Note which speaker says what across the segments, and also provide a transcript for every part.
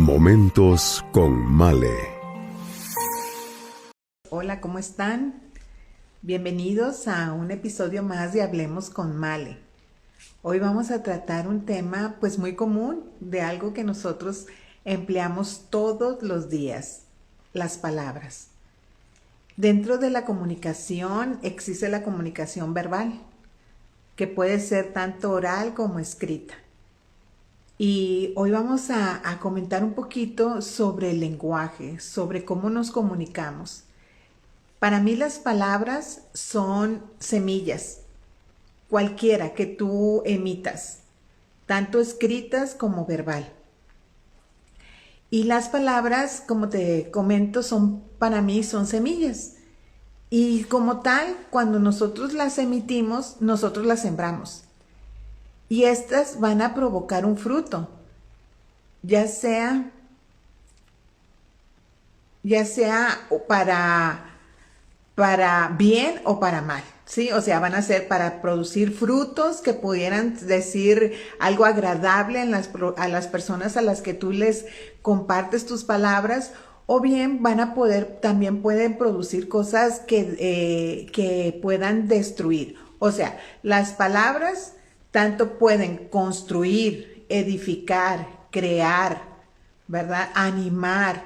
Speaker 1: Momentos con Male.
Speaker 2: Hola, ¿cómo están? Bienvenidos a un episodio más de Hablemos con Male. Hoy vamos a tratar un tema pues muy común de algo que nosotros empleamos todos los días, las palabras. Dentro de la comunicación existe la comunicación verbal, que puede ser tanto oral como escrita. Y hoy vamos a comentar un poquito sobre el lenguaje, sobre cómo nos comunicamos. Para mí las palabras son semillas, cualquiera que tú emitas, tanto escritas como verbal. Y las palabras, como te comento, para mí son semillas. Y como tal, cuando nosotros las emitimos, nosotros las sembramos. Y estas van a provocar un fruto, ya sea para bien o para mal, ¿sí? O sea, van a ser para producir frutos que pudieran decir algo agradable a las personas a las que tú les compartes tus palabras, o bien también pueden producir cosas que puedan destruir. O sea, las palabras tanto pueden construir, edificar, crear, ¿verdad? Animar,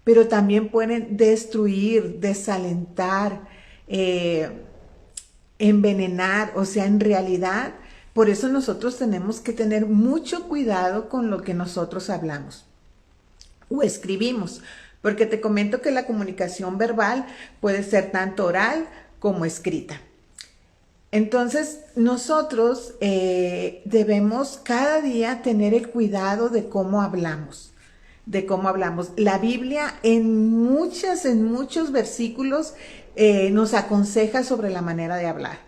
Speaker 2: pero también pueden destruir, desalentar, envenenar. O sea, en realidad, por eso nosotros tenemos que tener mucho cuidado con lo que nosotros hablamos o escribimos, porque te comento que la comunicación verbal puede ser tanto oral como escrita. Entonces, nosotros debemos cada día tener el cuidado de cómo hablamos, La Biblia en muchos versículos nos aconseja sobre la manera de hablar,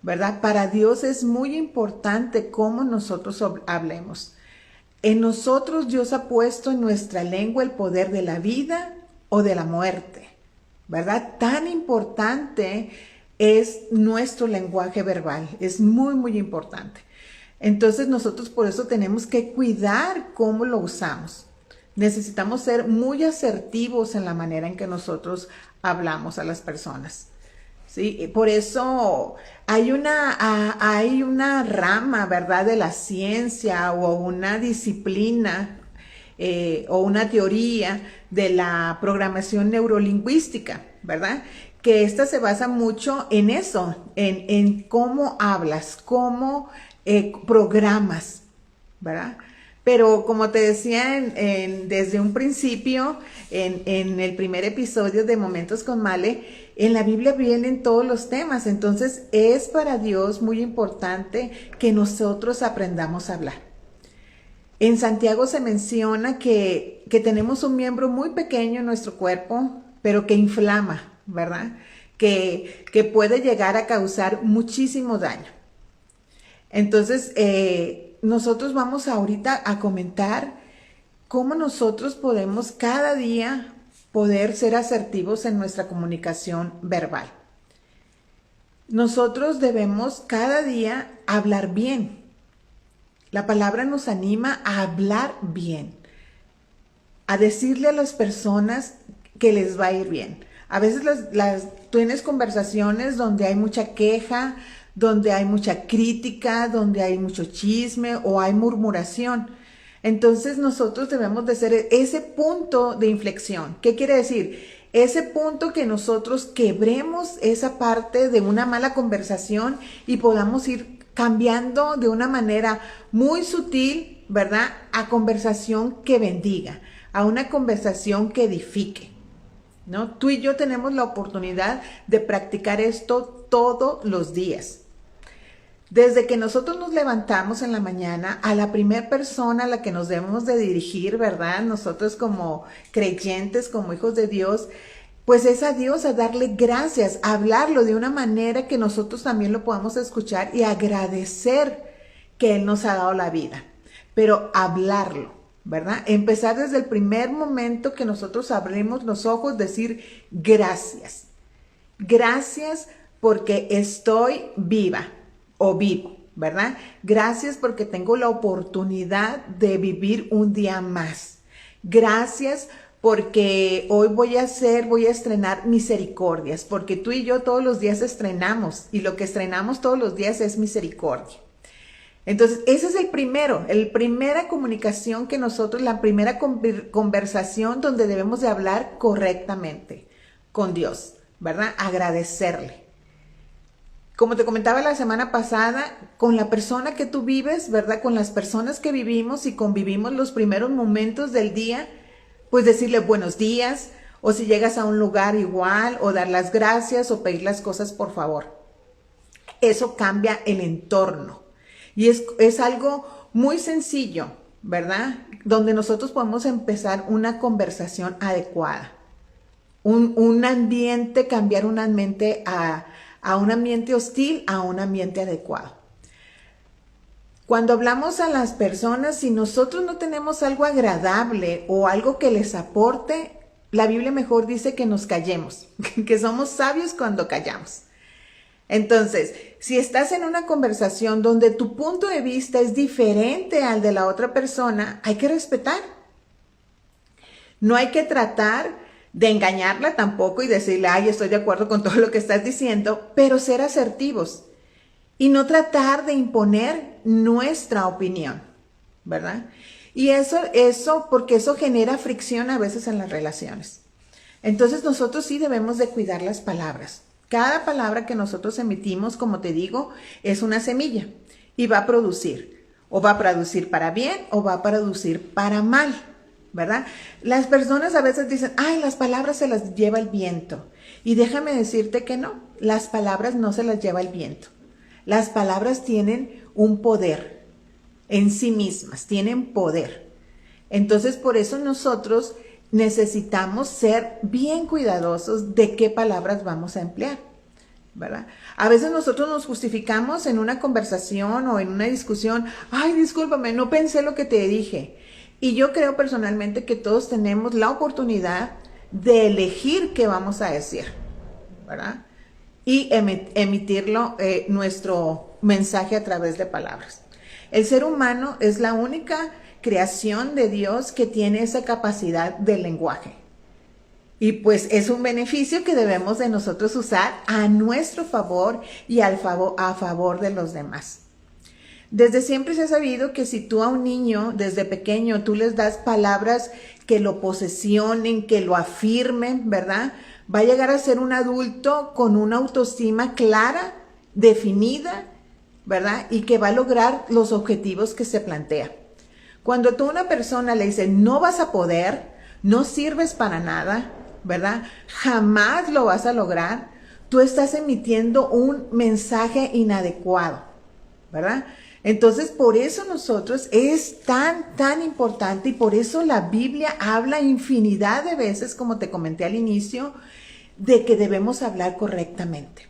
Speaker 2: ¿verdad? Para Dios es muy importante cómo nosotros hablemos. En nosotros Dios ha puesto en nuestra lengua el poder de la vida o de la muerte, ¿verdad? Tan importante es nuestro lenguaje verbal, es muy importante. Entonces nosotros por eso tenemos que cuidar cómo lo usamos. Necesitamos ser muy asertivos en la manera en que nosotros hablamos a las personas, ¿sí? Por eso hay una rama, ¿verdad?, de la ciencia o una disciplina o una teoría de la programación neurolingüística, ¿verdad?, que esta se basa mucho en eso, en cómo hablas, cómo programas, ¿verdad? Pero como te decía desde un principio, en el primer episodio de Momentos con Male, en la Biblia vienen todos los temas. Entonces es para Dios muy importante que nosotros aprendamos a hablar. En Santiago se menciona que tenemos un miembro muy pequeño en nuestro cuerpo, pero que inflama, ¿verdad? Que puede llegar a causar muchísimo daño. Entonces, nosotros vamos ahorita a comentar cómo nosotros podemos cada día poder ser asertivos en nuestra comunicación verbal. Nosotros debemos cada día hablar bien. La palabra nos anima a hablar bien, a decirle a las personas que les va a ir bien. A veces tienes conversaciones donde hay mucha queja, donde hay mucha crítica, donde hay mucho chisme o hay murmuración. Entonces nosotros debemos de ser ese punto de inflexión. ¿Qué quiere decir? Ese punto que nosotros quebremos esa parte de una mala conversación y podamos ir cambiando de una manera muy sutil, ¿verdad?, a conversación que bendiga, a una conversación que edifique, ¿no? Tú y yo tenemos la oportunidad de practicar esto todos los días. Desde que nosotros nos levantamos en la mañana, a la primera persona a la que nos debemos de dirigir, ¿verdad?, nosotros como creyentes, como hijos de Dios, pues es a Dios, a darle gracias, a hablarlo de una manera que nosotros también lo podamos escuchar y agradecer que Él nos ha dado la vida, pero hablarlo, ¿verdad? Empezar desde el primer momento que nosotros abrimos los ojos, decir gracias. Gracias porque estoy viva o vivo, ¿verdad? Gracias porque tengo la oportunidad de vivir un día más. Gracias porque hoy voy a estrenar misericordias, porque tú y yo todos los días estrenamos y lo que estrenamos todos los días es misericordia. Entonces, ese es el primera comunicación que nosotros, la primera conversación donde debemos de hablar correctamente con Dios, ¿verdad? Agradecerle. Como te comentaba la semana pasada, con la persona que tú vives, ¿verdad? Con las personas que vivimos y convivimos los primeros momentos del día, pues decirle buenos días, o si llegas a un lugar igual, o dar las gracias, o pedir las cosas por favor. Eso cambia el entorno. Y es algo muy sencillo, ¿verdad? Donde nosotros podemos empezar una conversación adecuada. Un ambiente, cambiar un ambiente a un ambiente hostil, a un ambiente adecuado. Cuando hablamos a las personas, si nosotros no tenemos algo agradable o algo que les aporte, la Biblia mejor dice que nos callemos, que somos sabios cuando callamos. Entonces, si estás en una conversación donde tu punto de vista es diferente al de la otra persona, hay que respetar. No hay que tratar de engañarla tampoco y decirle, ay, estoy de acuerdo con todo lo que estás diciendo, pero ser asertivos y no tratar de imponer nuestra opinión, ¿verdad? Y porque eso genera fricción a veces en las relaciones. Entonces nosotros sí debemos de cuidar las palabras. Cada palabra que nosotros emitimos, como te digo, es una semilla y va a producir, o va a producir para bien o va a producir para mal, ¿verdad? Las personas a veces dicen, ay, las palabras se las lleva el viento. Y déjame decirte que no, las palabras no se las lleva el viento. Las palabras tienen un poder en sí mismas, tienen poder. Entonces, por eso nosotros necesitamos ser bien cuidadosos de qué palabras vamos a emplear, ¿verdad? A veces nosotros nos justificamos en una conversación o en una discusión, ay, discúlpame, no pensé lo que te dije. Y yo creo personalmente que todos tenemos la oportunidad de elegir qué vamos a decir, ¿verdad? Y emitirlo, nuestro mensaje a través de palabras. El ser humano es la única creación de Dios que tiene esa capacidad del lenguaje. Y pues es un beneficio que debemos de nosotros usar a nuestro favor y a favor de los demás. Desde siempre se ha sabido que si tú a un niño desde pequeño tú les das palabras que lo posesionen, que lo afirmen, ¿verdad? Va a llegar a ser un adulto con una autoestima clara, definida, ¿verdad? Y que va a lograr los objetivos que se plantea. Cuando tú a una persona le dices, no vas a poder, no sirves para nada, ¿verdad? Jamás lo vas a lograr, tú estás emitiendo un mensaje inadecuado, ¿verdad? Entonces, por eso nosotros es tan importante y por eso la Biblia habla infinidad de veces, como te comenté al inicio, de que debemos hablar correctamente,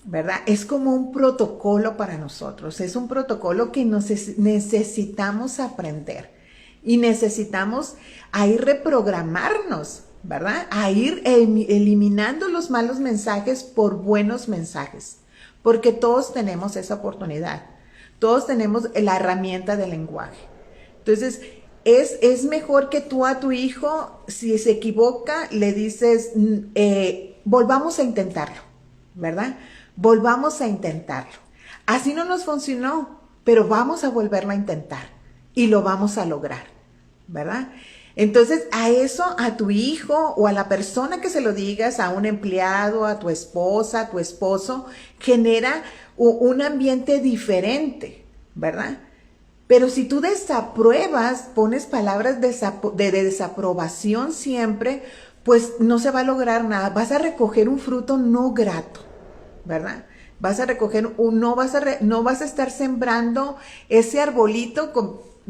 Speaker 2: ¿verdad? Es como un protocolo para nosotros, es un protocolo que necesitamos aprender y necesitamos a ir reprogramarnos, ¿verdad? A ir eliminando los malos mensajes por buenos mensajes, porque todos tenemos esa oportunidad. Todos tenemos la herramienta del lenguaje. Entonces, es mejor que tú a tu hijo, si se equivoca, le dices, volvamos a intentarlo, ¿verdad? Volvamos a intentarlo. Así no nos funcionó, pero vamos a volverlo a intentar y lo vamos a lograr, ¿verdad? Entonces, a tu hijo o a la persona que se lo digas, a un empleado, a tu esposa, a tu esposo, genera un ambiente diferente, ¿verdad? Pero si tú desapruebas, pones palabras de desaprobación siempre, pues no se va a lograr nada. Vas a recoger un fruto no grato, ¿verdad? Vas a recoger no vas a estar sembrando ese arbolito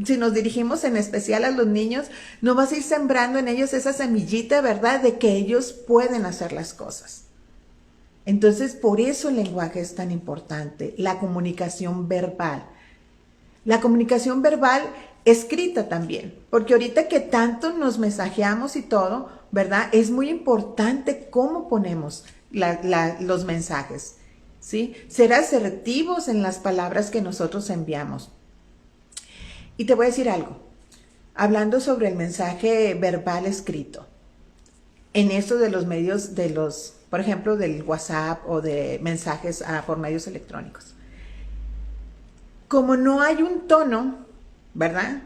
Speaker 2: si nos dirigimos en especial a los niños, no vas a ir sembrando en ellos esa semillita, ¿verdad? De que ellos pueden hacer las cosas. Entonces, por eso el lenguaje es tan importante, la comunicación verbal. La comunicación verbal escrita también, porque ahorita que tanto nos mensajeamos y todo, ¿verdad? Es muy importante cómo ponemos los mensajes, ¿sí? Ser asertivos en las palabras que nosotros enviamos. Y te voy a decir algo. hablando sobre el mensaje verbal escrito. En eso de los medios, por ejemplo, del WhatsApp o de mensajes por medios electrónicos. Como no hay un tono, ¿verdad?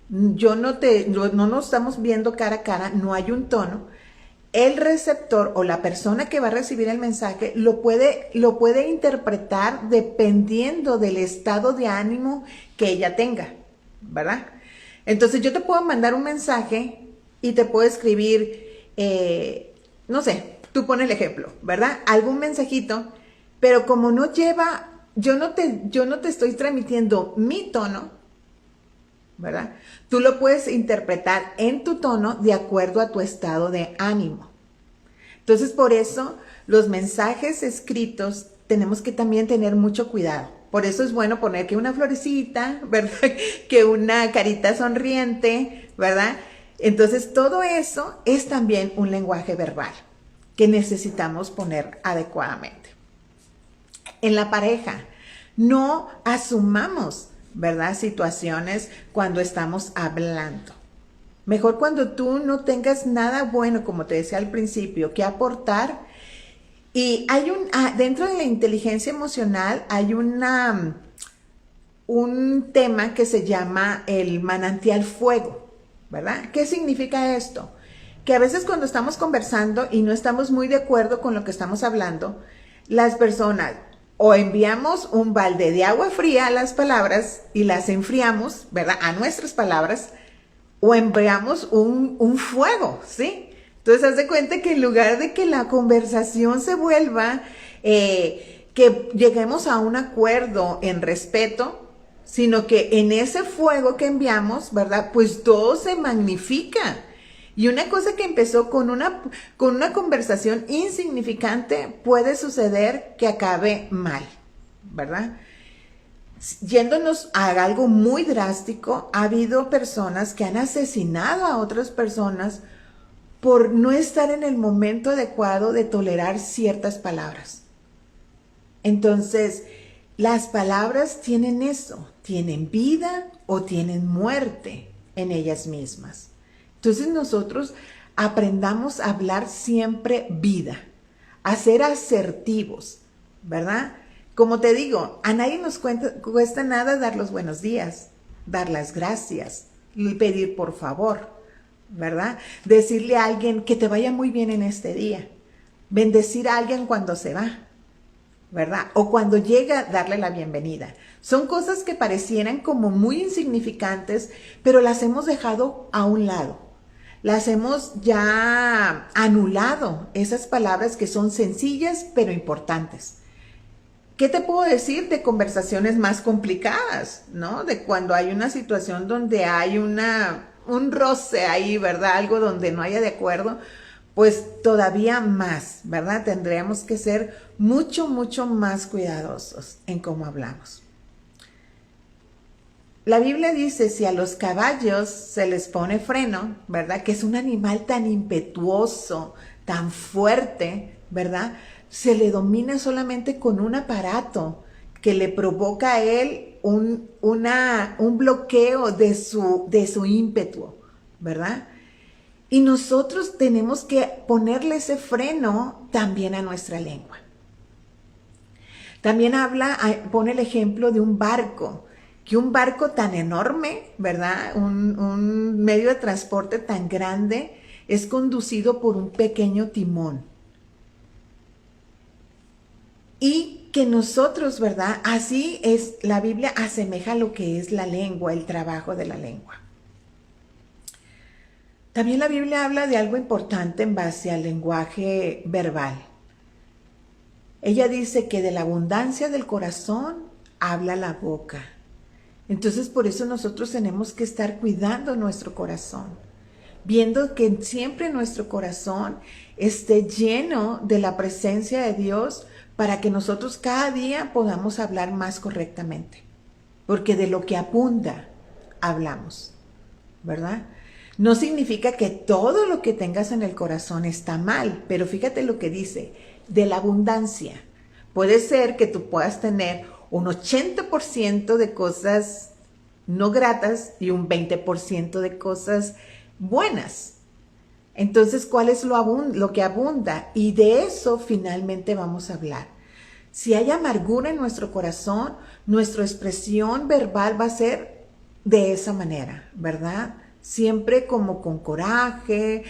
Speaker 2: No nos estamos viendo cara a cara, no hay un tono. El receptor o la persona que va a recibir el mensaje lo puede interpretar dependiendo del estado de ánimo que ella tenga, ¿verdad? Entonces yo te puedo mandar un mensaje y te puedo escribir, no sé, tú pones el ejemplo, ¿verdad? Algún mensajito, pero como no lleva, yo no te estoy transmitiendo mi tono, ¿verdad? Tú lo puedes interpretar en tu tono de acuerdo a tu estado de ánimo. Entonces, por eso, los mensajes escritos tenemos que también tener mucho cuidado. Por eso es bueno poner que una florecita, ¿verdad? Que una carita sonriente, ¿verdad? Entonces, todo eso es también un lenguaje verbal que necesitamos poner adecuadamente. En la pareja, no asumamos, ¿verdad?, situaciones cuando estamos hablando. Mejor cuando tú no tengas nada bueno, como te decía al principio, que aportar. Y hay dentro de la inteligencia emocional hay un tema que se llama el manantial fuego, ¿verdad? ¿Qué significa esto? Que a veces cuando estamos conversando y no estamos muy de acuerdo con lo que estamos hablando, las personas o enviamos un balde de agua fría a las palabras y las enfriamos, ¿verdad?, a nuestras palabras, o enviamos un fuego, ¿sí? Entonces, haz de cuenta que en lugar de que la conversación se vuelva, que lleguemos a un acuerdo en respeto, sino que en ese fuego que enviamos, ¿verdad?, pues todo se magnifica. Y una cosa que empezó con una conversación insignificante puede suceder que acabe mal, ¿verdad? Yéndonos a algo muy drástico, ha habido personas que han asesinado a otras personas por no estar en el momento adecuado de tolerar ciertas palabras. Entonces, las palabras tienen eso, tienen vida o tienen muerte en ellas mismas. Entonces nosotros aprendamos a hablar siempre vida, a ser asertivos, ¿verdad? Como te digo, a nadie nos cuesta nada dar los buenos días, dar las gracias, pedir por favor, ¿verdad? Decirle a alguien que te vaya muy bien en este día, bendecir a alguien cuando se va, ¿verdad? O cuando llega, darle la bienvenida. Son cosas que parecieran como muy insignificantes, pero las hemos dejado a un lado. Las hemos ya anulado, esas palabras que son sencillas pero importantes. ¿Qué te puedo decir de conversaciones más complicadas, ¿no? De cuando hay una situación donde hay un roce ahí, ¿verdad? Algo donde no haya de acuerdo, pues todavía más, ¿verdad? Tendríamos que ser mucho, mucho más cuidadosos en cómo hablamos. La Biblia dice, si a los caballos se les pone freno, ¿verdad?, que es un animal tan impetuoso, tan fuerte, ¿verdad?, se le domina solamente con un aparato que le provoca a él un bloqueo de su ímpetu, ¿verdad? Y nosotros tenemos que ponerle ese freno también a nuestra lengua. También pone el ejemplo de un barco, que un barco tan enorme, ¿verdad?, un medio de transporte tan grande, es conducido por un pequeño timón. Y que nosotros, ¿verdad?, así es, la Biblia asemeja lo que es la lengua, el trabajo de la lengua. También la Biblia habla de algo importante en base al lenguaje verbal. Ella dice que de la abundancia del corazón habla la boca. Entonces, por eso nosotros tenemos que estar cuidando nuestro corazón, viendo que siempre nuestro corazón esté lleno de la presencia de Dios para que nosotros cada día podamos hablar más correctamente. Porque de lo que abunda, hablamos, ¿verdad? No significa que todo lo que tengas en el corazón está mal, pero fíjate lo que dice, de la abundancia. Puede ser que tú puedas tener un 80% de cosas no gratas y un 20% de cosas buenas. Entonces, ¿cuál es lo que abunda? Y de eso finalmente vamos a hablar. Si hay amargura en nuestro corazón, nuestra expresión verbal va a ser de esa manera, ¿verdad? Siempre como con coraje,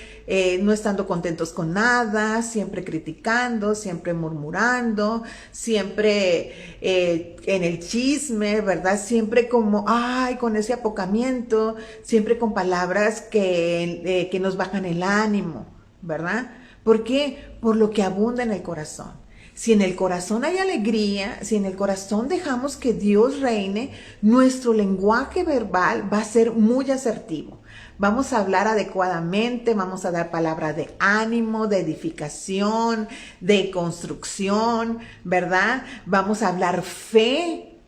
Speaker 2: no estando contentos con nada, siempre criticando, siempre murmurando, siempre en el chisme, ¿verdad? Siempre como, ay, con ese apocamiento, siempre con palabras que nos bajan el ánimo, ¿verdad? ¿Por qué? Por lo que abunda en el corazón. Si en el corazón hay alegría, si en el corazón dejamos que Dios reine, nuestro lenguaje verbal va a ser muy asertivo. Vamos a hablar adecuadamente, vamos a dar palabras de ánimo, de edificación, de construcción, ¿verdad? Vamos a hablar fe,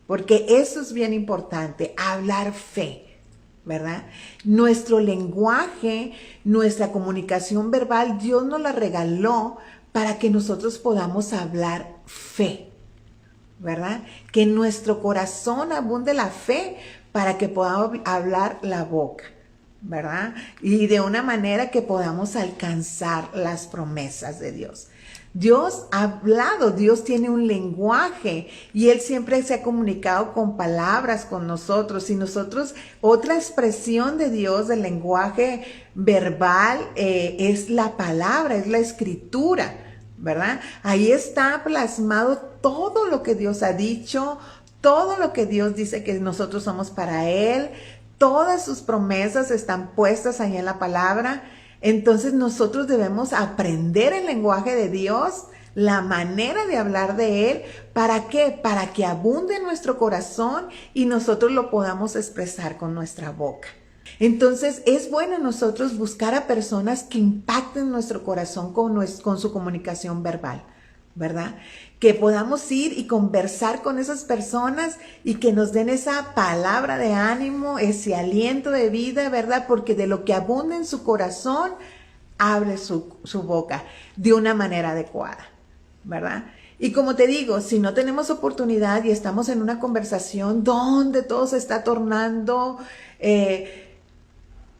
Speaker 2: porque eso es bien importante, hablar fe, ¿verdad? Nuestro lenguaje, nuestra comunicación verbal, Dios nos la regaló para que nosotros podamos hablar fe, ¿verdad? Que en nuestro corazón abunde la fe para que podamos hablar la boca, ¿verdad? Y de una manera que podamos alcanzar las promesas de Dios. Dios ha hablado, Dios tiene un lenguaje y Él siempre se ha comunicado con palabras con nosotros y nosotros, otra expresión de Dios del lenguaje verbal es la palabra, es la escritura, ¿verdad? Ahí está plasmado todo lo que Dios ha dicho, todo lo que Dios dice que nosotros somos para Él, todas sus promesas están puestas ahí en la palabra. Entonces nosotros debemos aprender el lenguaje de Dios, la manera de hablar de Él. ¿Para qué? Para que abunde en nuestro corazón y nosotros lo podamos expresar con nuestra boca. Entonces es bueno nosotros buscar a personas que impacten nuestro corazón con su comunicación verbal, ¿verdad? Que podamos ir y conversar con esas personas y que nos den esa palabra de ánimo, ese aliento de vida, ¿verdad? Porque de lo que abunda en su corazón, abre su boca de una manera adecuada, ¿verdad? Y como te digo, si no tenemos oportunidad y estamos en una conversación donde todo se está tornando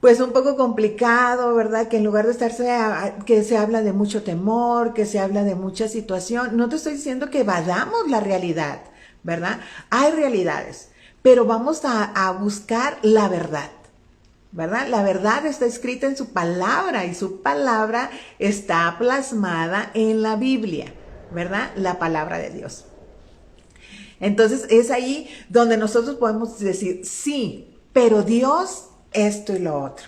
Speaker 2: pues un poco complicado, ¿verdad? Que en lugar de que se habla de mucho temor, que se habla de mucha situación, no te estoy diciendo que evadamos la realidad, ¿verdad? Hay realidades, pero vamos a buscar la verdad, ¿verdad? La verdad está escrita en su palabra y su palabra está plasmada en la Biblia, ¿verdad? La palabra de Dios. Entonces es ahí donde nosotros podemos decir, sí, pero Dios esto y lo otro,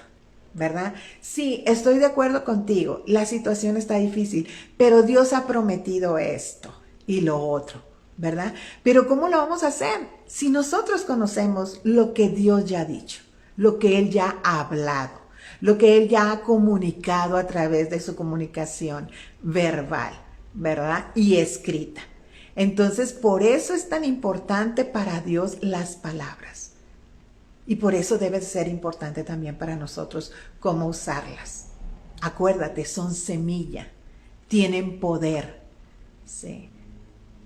Speaker 2: ¿verdad? Sí, estoy de acuerdo contigo, la situación está difícil, pero Dios ha prometido esto y lo otro, ¿verdad? Pero ¿cómo lo vamos a hacer? Si nosotros conocemos lo que Dios ya ha dicho, lo que Él ya ha hablado, lo que Él ya ha comunicado a través de su comunicación verbal, ¿verdad? Y escrita. Entonces, por eso es tan importante para Dios las palabras. Y por eso debe ser importante también para nosotros cómo usarlas. Acuérdate, son semilla, tienen poder, ¿sí?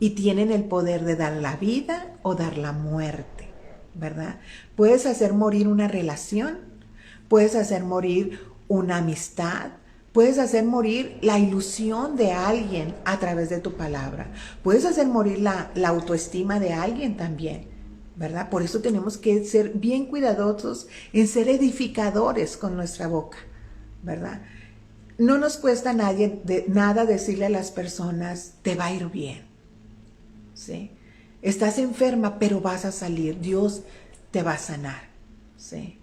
Speaker 2: Y tienen el poder de dar la vida o dar la muerte, ¿verdad? Puedes hacer morir una relación, puedes hacer morir una amistad, puedes hacer morir la ilusión de alguien a través de tu palabra, puedes hacer morir la autoestima de alguien también, ¿verdad? Por eso tenemos que ser bien cuidadosos en ser edificadores con nuestra boca, ¿verdad? No nos cuesta nada decirle a las personas, te va a ir bien, ¿sí? Estás enferma, pero vas a salir, Dios te va a sanar, ¿sí?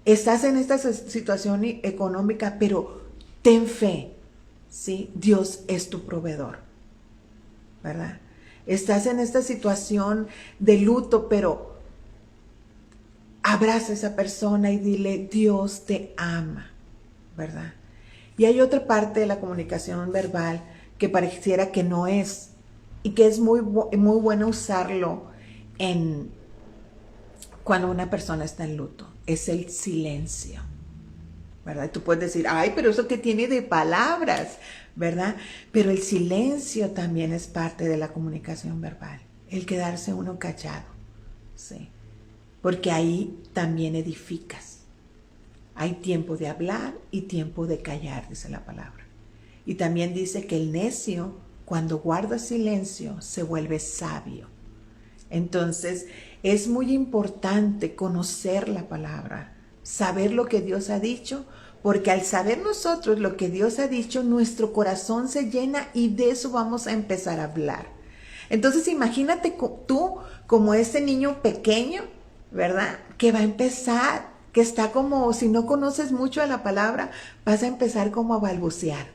Speaker 2: Estás en esta situación económica, pero ten fe, ¿sí? Dios es tu proveedor, ¿verdad? Estás en esta situación de luto, pero abraza a esa persona y dile, Dios te ama, ¿verdad? Y hay otra parte de la comunicación verbal que pareciera que no es, y que es muy bueno usarlo cuando una persona está en luto, es el silencio, ¿verdad? Tú puedes decir, ay, pero eso que tiene de palabras, ¿verdad? Pero el silencio también es parte de la comunicación verbal, el quedarse uno callado, ¿sí? porque ahí también edificas. Hay tiempo de hablar y tiempo de callar, dice la palabra. Y también dice que el necio, cuando guarda silencio, se vuelve sabio. Entonces, es muy importante conocer la palabra, saber lo que Dios ha dicho, porque al saber nosotros lo que Dios ha dicho, nuestro corazón se llena y de eso vamos a empezar a hablar. Entonces, imagínate tú como ese niño pequeño, ¿verdad? Que va a empezar, que está como, si no conoces mucho de la palabra, vas a empezar como a balbucear.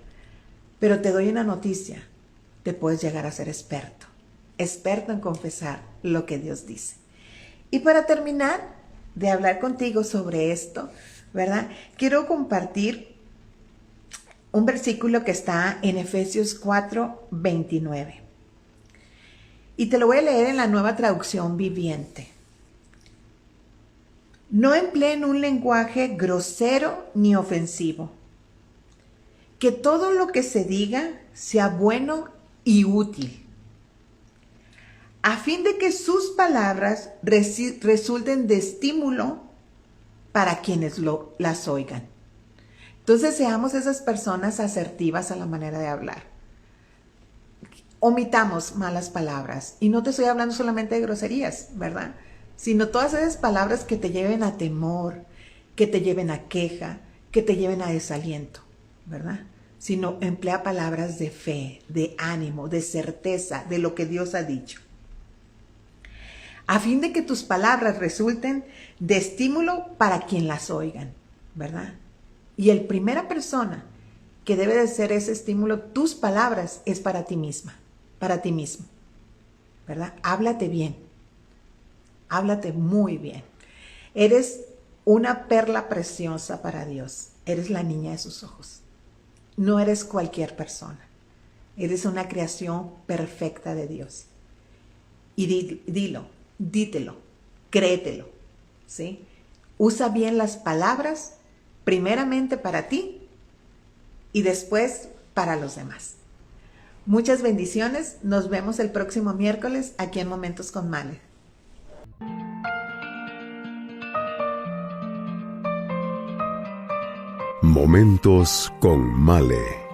Speaker 2: Pero te doy una noticia, te puedes llegar a ser experto en confesar lo que Dios dice. Y para terminar de hablar contigo sobre esto, ¿verdad? Quiero compartir un versículo que está en Efesios 4:29. Y te lo voy a leer en la Nueva Traducción Viviente. No empleen un lenguaje grosero ni ofensivo. Que todo lo que se diga sea bueno y útil, a fin de que sus palabras resulten de estímulo para quienes las oigan. Entonces seamos esas personas asertivas a la manera de hablar. Omitamos malas palabras. Y no te estoy hablando solamente de groserías, ¿verdad? Sino todas esas palabras que te lleven a temor, que te lleven a queja, que te lleven a desaliento, ¿verdad? Sino emplea palabras de fe, de ánimo, de certeza, de lo que Dios ha dicho. A fin de que tus palabras resulten de estímulo para quien las oigan, ¿verdad? Y el primera persona que debe de ser ese estímulo, tus palabras, es para ti misma, para ti mismo, ¿verdad? Háblate bien, háblate muy bien. Eres una perla preciosa para Dios, eres la niña de sus ojos. No eres cualquier persona, eres una creación perfecta de Dios. Y dítelo, créetelo, ¿sí? Usa bien las palabras, primeramente para ti y después para los demás. Muchas bendiciones, nos vemos el próximo miércoles aquí en Momentos con Male.
Speaker 1: Momentos con Male.